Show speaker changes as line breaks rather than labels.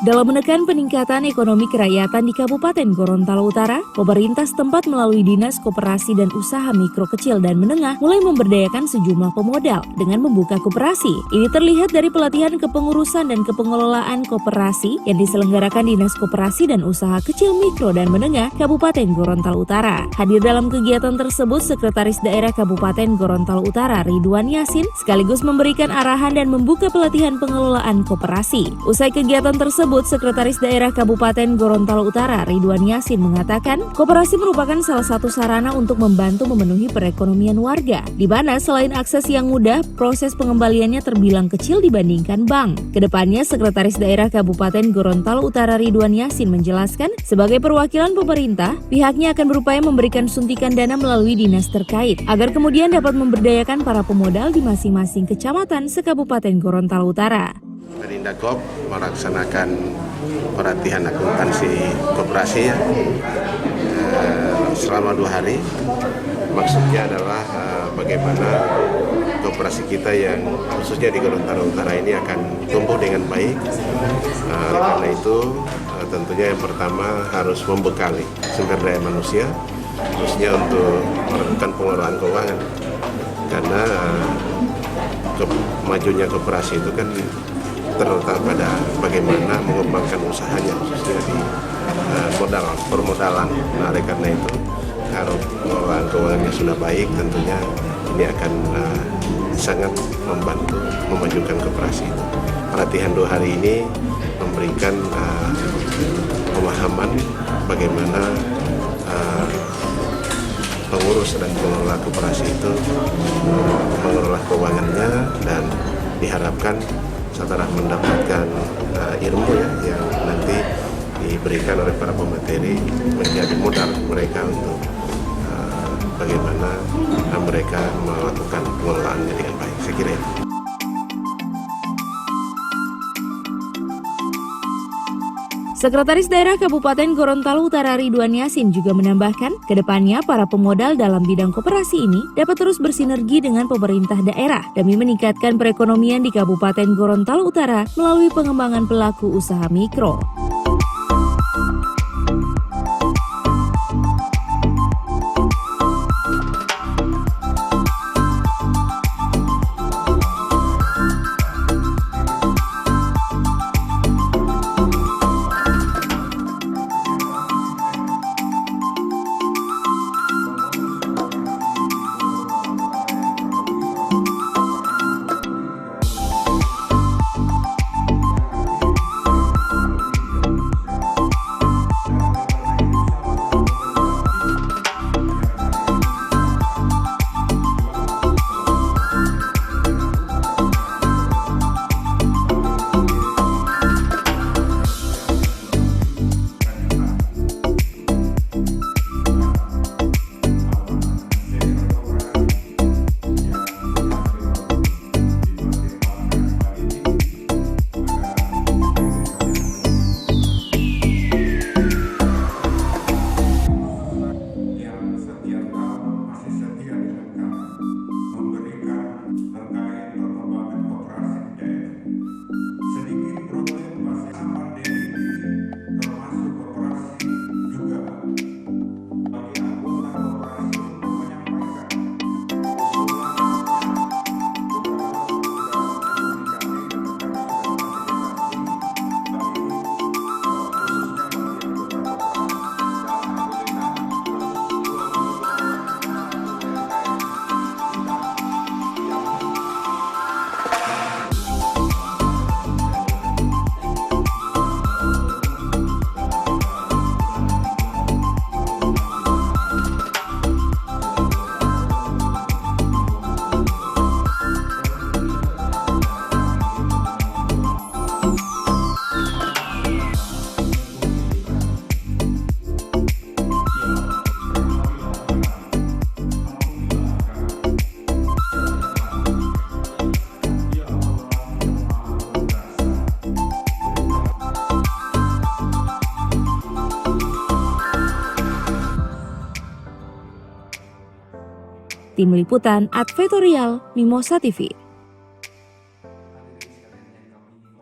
Dalam menekan peningkatan ekonomi kerakyatan di Kabupaten Gorontalo Utara, pemerintah setempat melalui Dinas Koperasi dan Usaha Mikro Kecil dan Menengah mulai memberdayakan sejumlah pemodal dengan membuka koperasi. Ini terlihat dari pelatihan kepengurusan dan kepengelolaan koperasi yang diselenggarakan Dinas Koperasi dan Usaha Kecil Mikro dan Menengah Kabupaten Gorontalo Utara. Hadir dalam kegiatan tersebut Sekretaris Daerah Kabupaten Gorontalo Utara Ridwan Yasin sekaligus memberikan arahan dan membuka pelatihan pengelolaan koperasi. Usai kegiatan tersebut, Sekretaris Daerah Kabupaten Gorontalo Utara Ridwan Yasin mengatakan, koperasi merupakan salah satu sarana untuk membantu memenuhi perekonomian warga, di mana selain akses yang mudah, proses pengembaliannya terbilang kecil dibandingkan bank. Kedepannya, Sekretaris Daerah Kabupaten Gorontalo Utara Ridwan Yasin menjelaskan, sebagai perwakilan pemerintah, pihaknya akan berupaya memberikan suntikan dana melalui dinas terkait, agar kemudian dapat memberdayakan para pemodal di masing-masing kecamatan se-Kabupaten Gorontalo Utara.
Perindakop melaksanakan pelatihan akuntansi koperasi selama 2 hari. Maksudnya adalah bagaimana koperasi kita yang khususnya di Gorontalo Utara ini akan tumbuh dengan baik. Oleh karena itu tentunya yang pertama harus membekali sumber daya manusia khususnya untuk melakukan pengelolaan keuangan. Karena majunya koperasi itu kan terletak pada bagaimana mengembangkan usahanya khususnya di permodalan. Nah, oleh karena itu kalau pengelolaan keuangannya sudah baik, tentunya ini akan sangat membantu memajukan koperasi itu. Pelatihan 2 hari ini memberikan pemahaman bagaimana pengurus dan pengelola koperasi itu mengelola keuangannya, dan diharapkan setelah mendapatkan ilmu yang nanti diberikan oleh para pemateri menjadi modal mereka untuk bagaimana mereka melakukan pengelolaannya dengan baik. Saya kira itu.
Sekretaris Daerah Kabupaten Gorontalo Utara Ridwan Yasin juga menambahkan, kedepannya para pemodal dalam bidang koperasi ini dapat terus bersinergi dengan pemerintah daerah demi meningkatkan perekonomian di Kabupaten Gorontalo Utara melalui pengembangan pelaku usaha mikro. Tim Liputan Advertorial Mimosa TV.